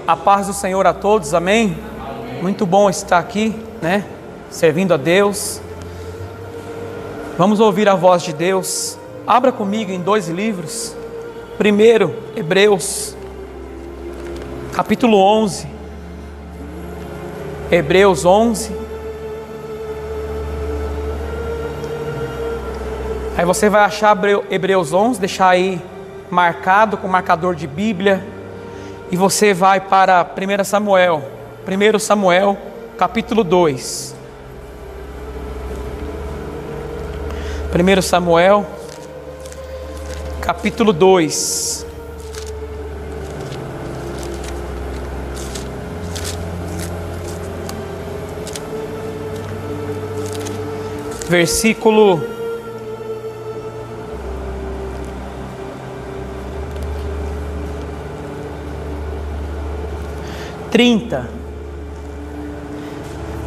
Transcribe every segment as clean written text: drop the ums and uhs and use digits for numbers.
A paz do Senhor a todos, amém? Muito bom estar aqui, né? Servindo a Deus. Vamos ouvir a voz de Deus. Abra comigo em 2 livros. Primeiro, Hebreus, capítulo 11. Hebreus 11. Aí você vai achar Hebreus 11, deixar aí marcado com marcador de Bíblia. E você vai para 1 Samuel, capítulo 2. 1 Samuel, capítulo 2. Versículo 30.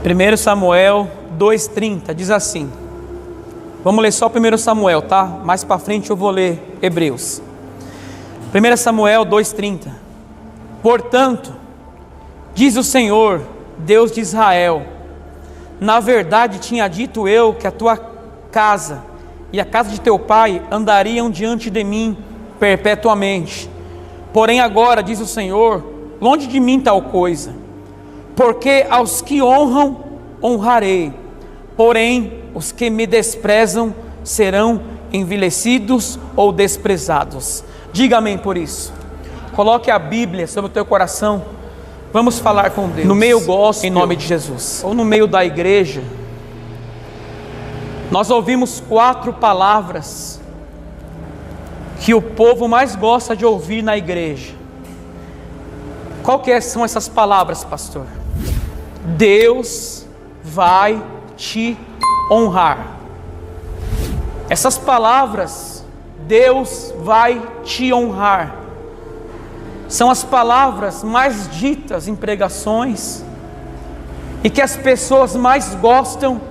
1 Samuel 2:30 diz assim. Vamos ler só 1 Samuel, tá? Mais para frente eu vou ler Hebreus. 1 Samuel 2:30. Portanto, diz o Senhor, Deus de Israel: na verdade tinha dito eu que a tua casa e a casa de teu pai andariam diante de mim perpetuamente. Porém agora, diz o Senhor, longe de mim tal coisa, porque aos que honram, honrarei, porém os que me desprezam serão envelhecidos ou desprezados. Diga amém por isso. Coloque a Bíblia sobre o teu coração. Vamos falar com Deus. No meio gospel, em nome de Jesus, ou no meio da igreja, nós ouvimos 4 palavras que o povo mais gosta de ouvir na igreja. Qual que são essas palavras, pastor? Deus vai te honrar. Essas palavras, Deus vai te honrar, são as palavras mais ditas em pregações e que as pessoas mais gostam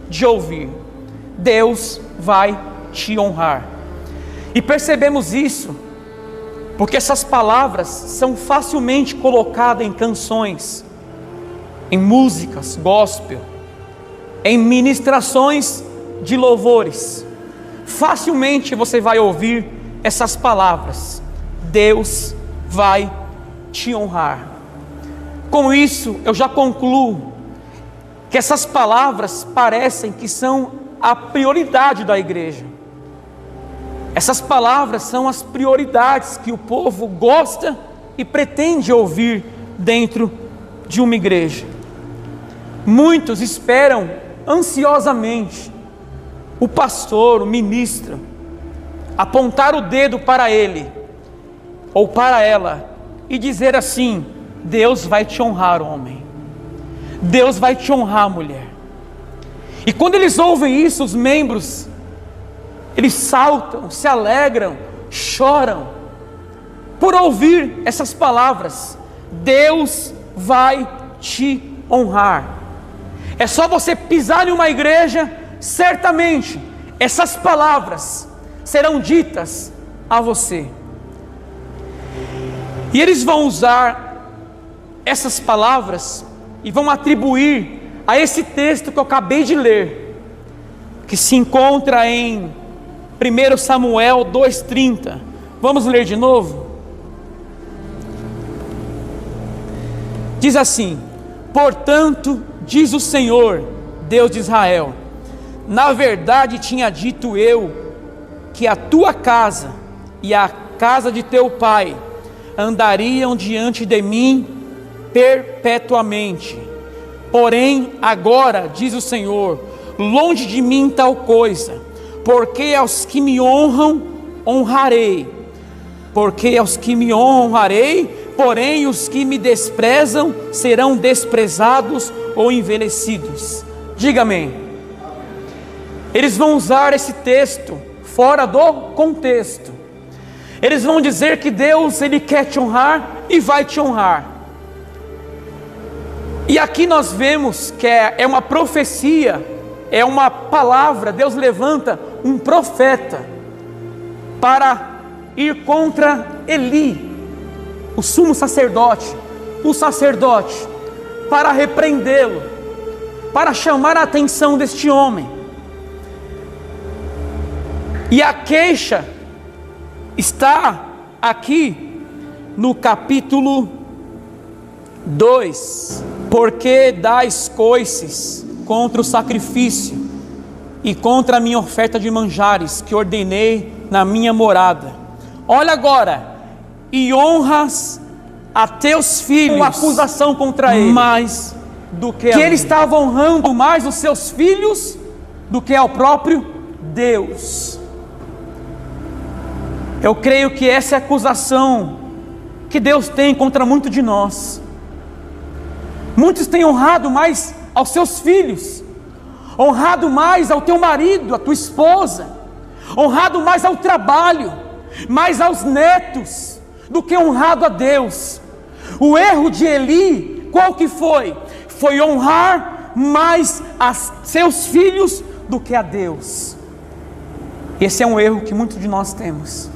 de ouvir. Deus vai te honrar. E percebemos isso porque essas palavras são facilmente colocadas em canções, em músicas gospel, em ministrações de louvores. Facilmente você vai ouvir essas palavras: Deus vai te honrar. Com isso, eu já concluo que essas palavras parecem que são a prioridade da igreja. Essas palavras são as prioridades que o povo gosta e pretende ouvir dentro de uma igreja. Muitos esperam ansiosamente o pastor, o ministro, apontar o dedo para ele ou para ela e dizer assim: Deus vai te honrar, homem. Deus vai te honrar, mulher. E quando eles ouvem isso, os membros, eles saltam, se alegram, choram por ouvir essas palavras: Deus vai te honrar. É só você pisar em uma igreja, certamente essas palavras serão ditas a você. E eles vão usar essas palavras e vão atribuir a esse texto que eu acabei de ler, que se encontra em 1 Samuel 2:30. Vamos ler de novo? Diz assim: portanto, diz o Senhor, Deus de Israel: na verdade tinha dito eu que a tua casa e a casa de teu pai andariam diante de mim perpetuamente. Porém agora, diz o Senhor, longe de mim tal coisa, porque aos que me honram, honrarei. Porque aos que me honram, honrarei, porém os que me desprezam serão desprezados ou envelhecidos. Diga amém. Eles vão usar esse texto fora do contexto. Eles vão dizer que Deus, Ele quer te honrar e vai te honrar. E aqui nós vemos que é uma profecia, é uma palavra. Deus levanta um profeta para ir contra Eli, o sumo sacerdote, o sacerdote para repreendê-lo, para chamar a atenção deste homem. E a queixa está aqui no capítulo 2. Porque dais coices contra o sacrifício e contra a minha oferta de manjares que ordenei na minha morada. Olha agora, e honras a teus filhos. Uma acusação contra ele. Mais do que ele estava honrando mais os seus filhos do que ao próprio Deus. Eu creio que essa é a acusação que Deus tem contra muito de nós. Muitos têm honrado mais aos seus filhos, honrado mais ao teu marido, à tua esposa, honrado mais ao trabalho, mais aos netos, do que honrado a Deus. O erro de Eli, qual que foi? Foi honrar mais a seus filhos do que a Deus. Esse é um erro que muitos de nós temos.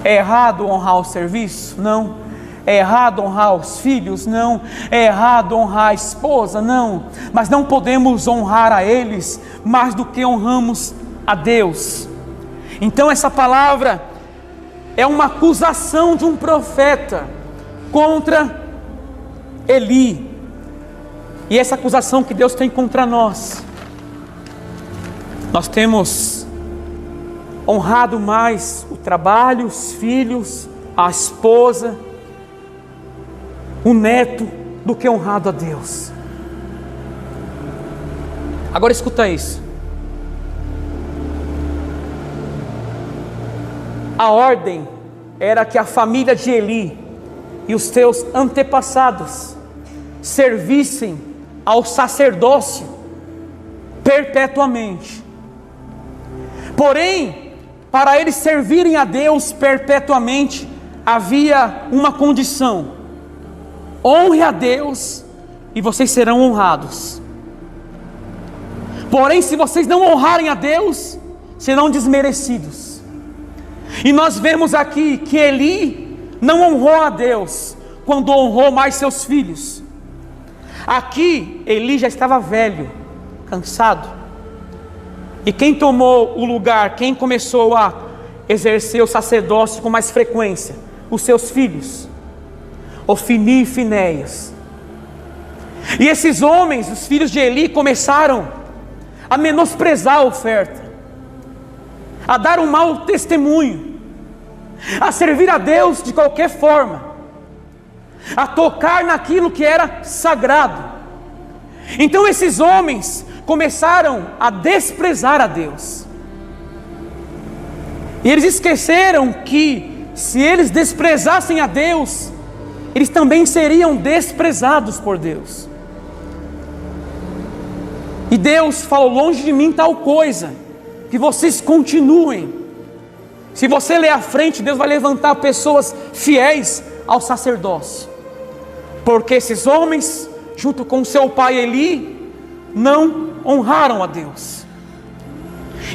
É errado honrar o serviço? Não. É errado honrar os filhos? Não. É errado honrar a esposa? Não. Mas não podemos honrar a eles mais do que honramos a Deus. Então essa palavra é uma acusação de um profeta contra Eli. E essa acusação que Deus tem contra nós. Nós temos honrado mais o trabalho, os filhos, a esposa, o neto, do que honrado a Deus. Agora escuta isso. A ordem era que a família de Eli e os seus antepassados servissem ao sacerdócio perpetuamente. Porém, para eles servirem a Deus perpetuamente, havia uma condição: honre a Deus e vocês serão honrados. Porém, se vocês não honrarem a Deus, serão desmerecidos. E nós vemos aqui que Eli não honrou a Deus quando honrou mais seus filhos. Aqui Eli já estava velho, cansado. E quem tomou o lugar, quem começou a exercer o sacerdócio com mais frequência? Os seus filhos, Ofni e Finéias. E esses homens, os filhos de Eli, começaram a menosprezar a oferta, a dar um mau testemunho, a servir a Deus de qualquer forma, a tocar naquilo que era sagrado. Então esses homens começaram a desprezar a Deus. E eles esqueceram que se eles desprezassem a Deus, eles também seriam desprezados por Deus. E Deus falou: longe de mim tal coisa, que vocês continuem. Se você ler à frente, Deus vai levantar pessoas fiéis ao sacerdócio, porque esses homens, junto com seu pai Eli, não honraram a Deus.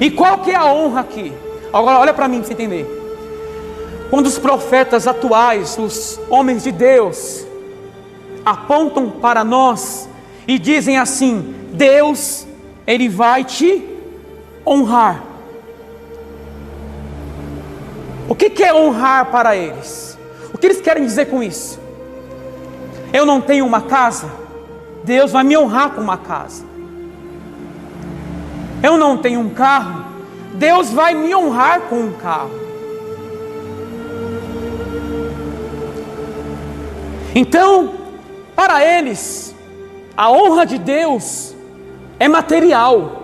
E qual que é a honra aqui? Agora olha para mim para você entender. Quando os profetas atuais, os homens de Deus, apontam para nós e dizem assim: Deus, Ele vai te honrar. O que é honrar para eles? O que eles querem dizer com isso? Eu não tenho uma casa, Deus vai me honrar com uma casa. Eu não tenho um carro, Deus vai me honrar com um carro. Então, para eles, a honra de Deus é material.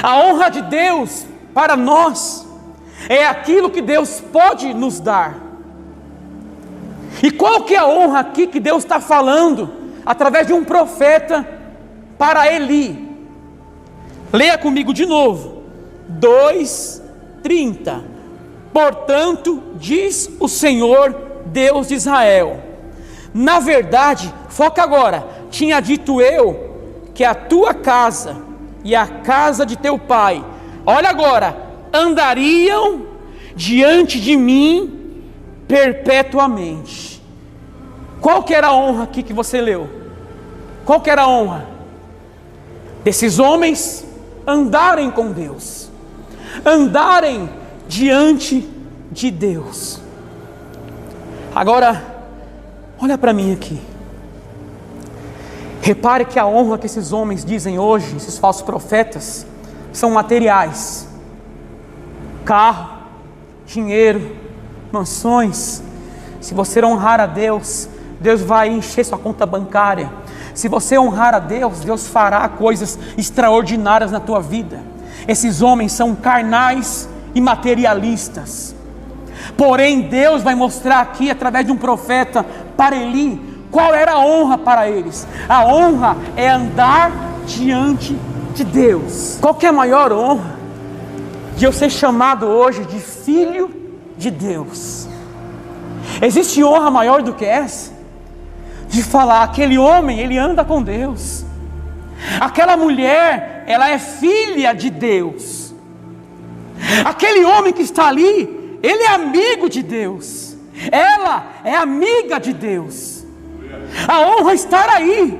A honra de Deus para nós é aquilo que Deus pode nos dar. E qual que é a honra aqui que Deus está falando através de um profeta para Eli? Leia comigo de novo, 2:30. Portanto, diz o Senhor Deus de Israel: na verdade, foca agora, tinha dito eu que a tua casa e a casa de teu pai, olha agora, andariam diante de mim perpetuamente. Qual que era a honra aqui que você leu? Qual que era a honra? Desses homens andarem com Deus, andarem diante de Deus. Agora, olha para mim aqui. Repare que a honra que esses homens dizem hoje, esses falsos profetas, são materiais. Carro, dinheiro, mansões. Se você honrar a Deus, Deus vai encher sua conta bancária. Se você honrar a Deus, Deus fará coisas extraordinárias na tua vida. Esses homens são carnais e materialistas. Porém, Deus vai mostrar aqui, através de um profeta, para Eli, qual era a honra para eles. A honra é andar diante de Deus. Qual que é a maior honra? De eu ser chamado hoje de filho de Deus. Existe honra maior do que essa? De falar, aquele homem, ele anda com Deus. Aquela mulher, ela é filha de Deus. Aquele homem que está ali, ele é amigo de Deus. Ela é amiga de Deus. A honra está aí.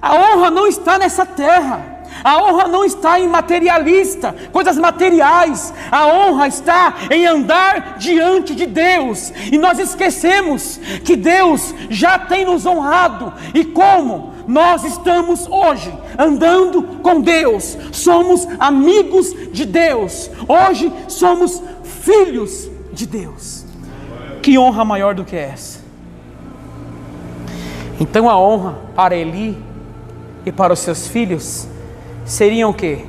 A honra não está nessa terra. A honra não está em materialista, coisas materiais. A honra está em andar diante de Deus. E nós esquecemos que Deus já tem nos honrado. E como nós estamos hoje andando com Deus, somos amigos de Deus. Hoje somos filhos de Deus. Que honra maior do que essa? Então a honra para Eli e para os seus filhos seriam o quê?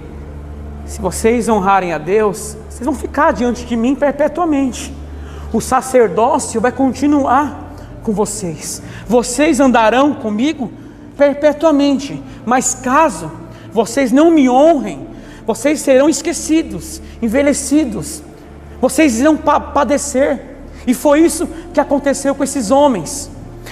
Se vocês honrarem a Deus, vocês vão ficar diante de mim perpetuamente. O sacerdócio vai continuar com vocês. Vocês andarão comigo perpetuamente. Mas caso vocês não me honrem, vocês serão esquecidos, envelhecidos. Vocês irão padecer. E foi isso que aconteceu com esses homens.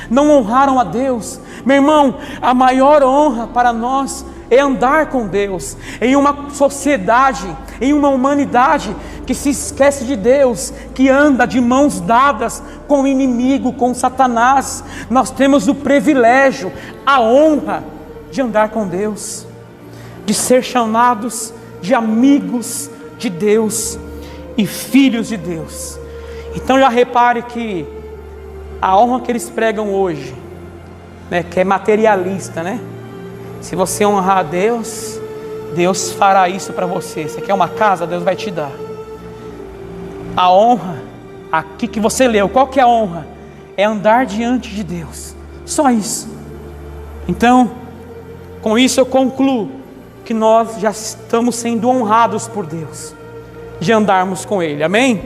Não honraram a Deus. Meu irmão, a maior honra para nós é andar com Deus, em uma sociedade, em uma humanidade que se esquece de Deus, que anda de mãos dadas com o inimigo, com Satanás. Nós temos o privilégio, a honra de andar com Deus, de ser chamados de amigos de Deus e filhos de Deus. Então já repare que a honra que eles pregam hoje, né, que é materialista, né? Se você honrar a Deus, Deus fará isso para você. Você quer uma casa, Deus vai te dar. A honra, aqui que você leu, qual que é a honra? É andar diante de Deus. Só isso. Então, com isso eu concluo que nós já estamos sendo honrados por Deus, de andarmos com Ele. Amém?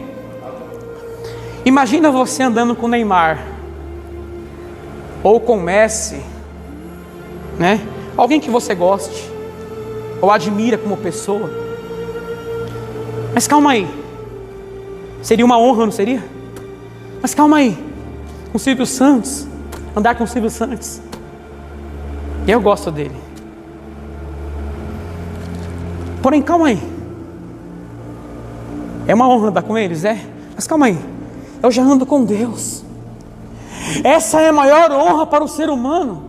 Imagina você andando com Neymar, ou com Messi, né? Alguém que você goste, ou admira como pessoa. Mas calma aí, seria uma honra, não seria? Mas calma aí, com Silvio Santos, andar com Silvio Santos, eu gosto dele. Porém, calma aí, é uma honra andar com eles, é? Mas calma aí, eu já ando com Deus. Essa é a maior honra para o ser humano.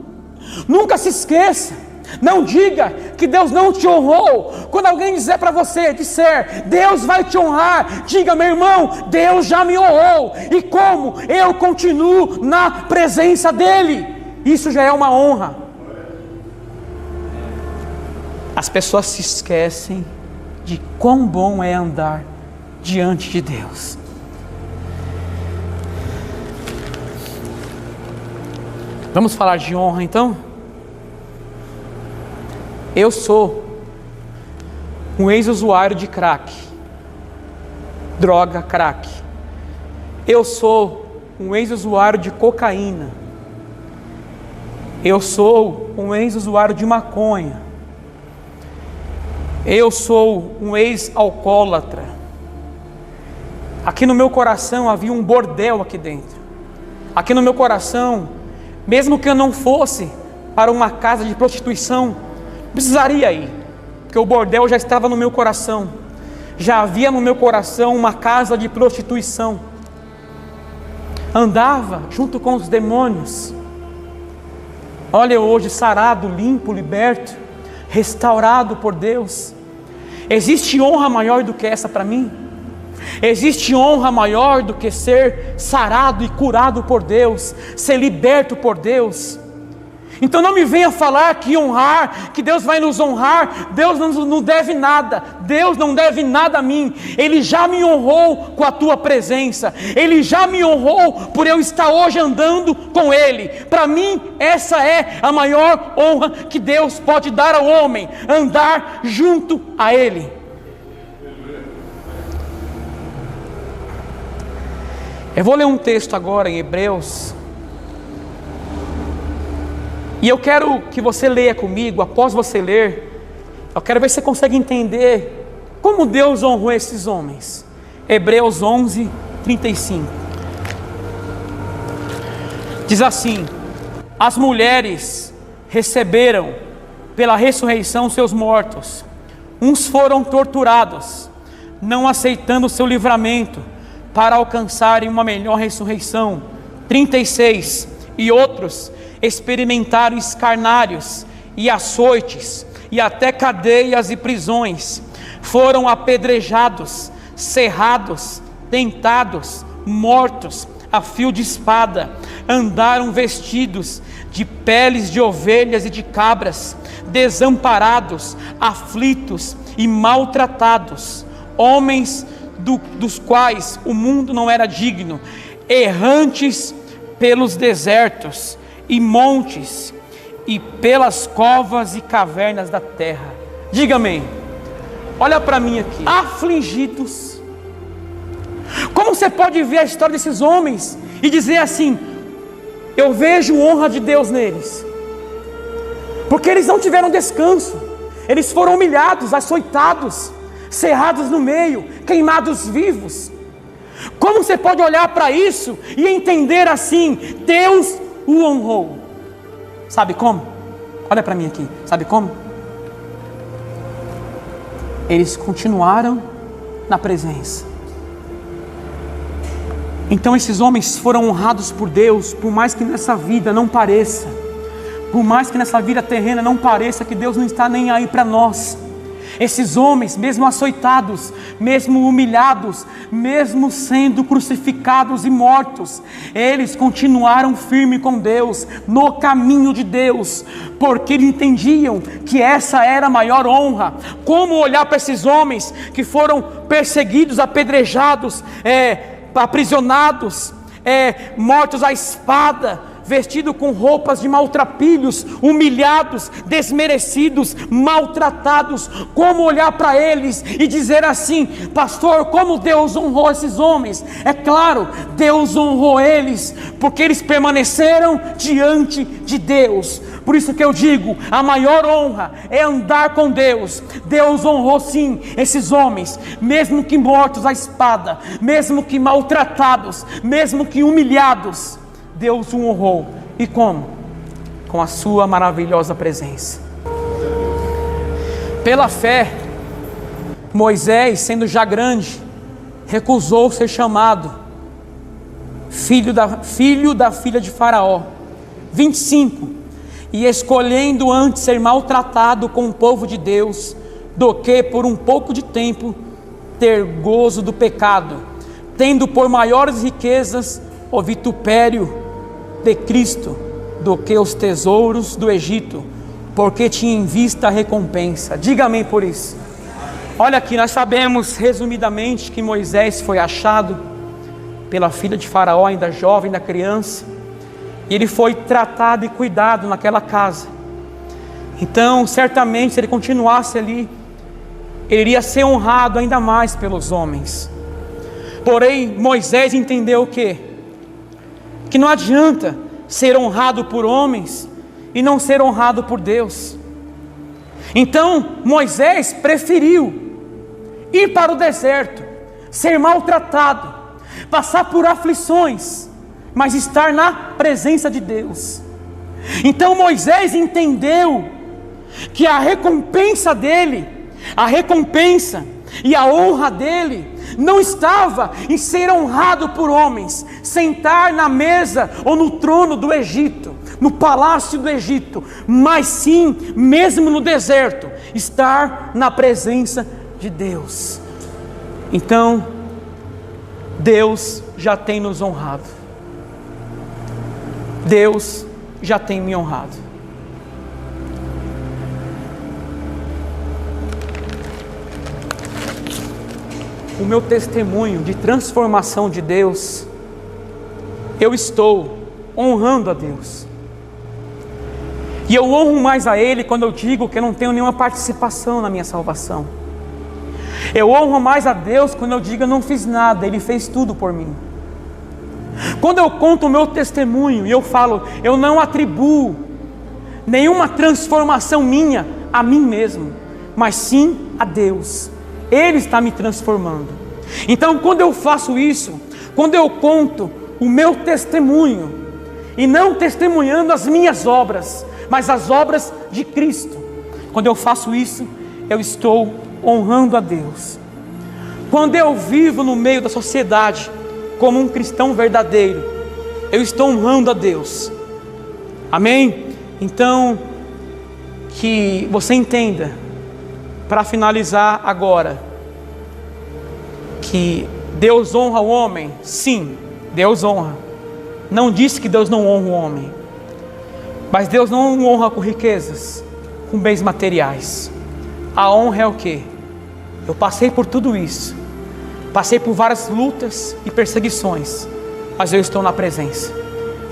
Nunca se esqueça, não diga que Deus não te honrou. Quando alguém disser para você, Deus vai te honrar, diga, meu irmão, Deus já me honrou. E como eu continuo na presença dEle, isso já é uma honra. As pessoas se esquecem de quão bom é andar diante de Deus. Vamos falar de honra então? Eu sou um ex-usuário de crack, droga crack. Eu sou um ex-usuário de cocaína. Eu sou um ex-usuário de maconha. Eu sou um ex-alcoólatra. Aqui no meu coração havia um bordel aqui dentro. Aqui no meu coração, mesmo que eu não fosse para uma casa de prostituição, precisaria ir, porque o bordel já estava no meu coração. Já havia no meu coração uma casa de prostituição. andava junto com os demônios. Olha eu hoje sarado, limpo, liberto, restaurado por Deus. Existe honra maior do que essa para mim? Existe honra maior do que ser sarado e curado por Deus, ser liberto por Deus? Então não me venha falar que honrar, que Deus vai nos honrar. Deus não deve nada, Deus não deve nada a mim. Ele já me honrou com a tua presença, Ele já me honrou por eu estar hoje andando com Ele. Para mim essa é a maior honra que Deus pode dar ao homem, andar junto a Ele. Eu vou ler um texto agora em Hebreus, e eu quero que você leia comigo. Após você ler, eu quero ver se você consegue entender como Deus honrou esses homens. Hebreus 11, 35. Diz assim: as mulheres receberam pela ressurreição seus mortos. Uns foram torturados, não aceitando o seu livramento, para alcançarem uma melhor ressurreição. 36. E outros experimentaram escarnários e açoites, e até cadeias e prisões. Foram apedrejados, serrados, tentados, mortos a fio de espada. Andaram vestidos de peles de ovelhas e de cabras, desamparados, aflitos e maltratados, homens dos quais o mundo não era digno, errantes pelos desertos e montes e pelas covas e cavernas da terra. Diga amém. Olha para mim aqui. Afligidos. Como você pode ver a história desses homens e dizer assim: eu vejo honra de Deus neles? Porque eles não tiveram descanso. Eles foram humilhados, açoitados, cerrados no meio, queimados vivos. Como você pode olhar para isso e entender assim: Deus o honrou? Sabe como? Olha para mim aqui. Sabe como? Eles continuaram na presença. Então esses homens foram honrados por Deus, por mais que nessa vida não pareça, por mais que nessa vida terrena não pareça que Deus não está nem aí para nós. Esses homens, mesmo açoitados, mesmo humilhados, mesmo sendo crucificados e mortos, eles continuaram firmes com Deus, no caminho de Deus, porque eles entendiam que essa era a maior honra. Como olhar para esses homens que foram perseguidos, apedrejados, aprisionados, mortos à espada, vestidos com roupas de maltrapilhos, humilhados, desmerecidos, maltratados. Como olhar para eles e dizer assim: pastor, como Deus honrou esses homens? É claro, Deus honrou eles porque eles permaneceram diante de Deus. Por isso que eu digo, a maior honra é andar com Deus. Deus honrou sim esses homens, mesmo que mortos à espada, mesmo que maltratados, mesmo que humilhados. Deus o honrou. E como? Com a sua maravilhosa presença. Pela fé, Moisés, sendo já grande, recusou ser chamado filho da filha de Faraó. 25. E escolhendo antes ser maltratado com o povo de Deus, do que por um pouco de tempo ter gozo do pecado, tendo por maiores riquezas o vitupério de Cristo do que os tesouros do Egito, porque tinha em vista a recompensa. Diga amém por isso. Olha aqui, nós sabemos resumidamente que Moisés foi achado pela filha de Faraó, ainda jovem, ainda criança, e ele foi tratado e cuidado naquela casa. Então certamente, se ele continuasse ali, ele iria ser honrado ainda mais pelos homens. Porém Moisés entendeu o quê? Que não adianta ser honrado por homens e não ser honrado por Deus. Então Moisés preferiu ir para o deserto, ser maltratado, passar por aflições, mas estar na presença de Deus. Então Moisés entendeu que a recompensa dele, a recompensa E a honra dele não estava em ser honrado por homens, sentar na mesa ou no trono do Egito, no palácio do Egito, mas sim, mesmo no deserto, estar na presença de Deus. Então, Deus já tem nos honrado. Deus já tem me honrado. O meu testemunho de transformação de Deus, eu estou honrando a Deus. E eu honro mais a Ele quando eu digo que eu não tenho nenhuma participação na minha salvação. Eu honro mais a Deus quando eu digo que eu não fiz nada, Ele fez tudo por mim. Quando eu conto o meu testemunho e eu falo, eu não atribuo nenhuma transformação minha a mim mesmo, mas sim a Deus. Ele está me transformando. Então, quando eu faço isso, quando eu conto o meu testemunho, e não testemunhando as minhas obras, mas as obras de Cristo, quando eu faço isso, eu estou honrando a Deus. Quando eu vivo no meio da sociedade como um cristão verdadeiro, eu estou honrando a Deus. Amém? Então, que você entenda, para finalizar agora, que Deus honra o homem. Sim, Deus honra. Não disse que Deus não honra o homem, mas Deus não honra com riquezas, com bens materiais. A honra é o quê? Eu passei por tudo isso, passei por várias lutas e perseguições, mas eu estou na presença,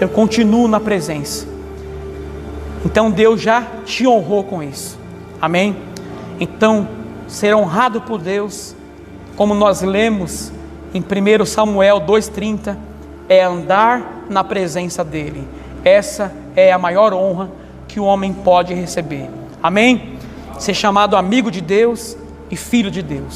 eu continuo na presença. Então Deus já te honrou com isso. Amém? Então, ser honrado por Deus, como nós lemos em 1 Samuel 2,30, é andar na presença dEle. Essa é a maior honra que o homem pode receber. Amém? Ser chamado amigo de Deus e filho de Deus.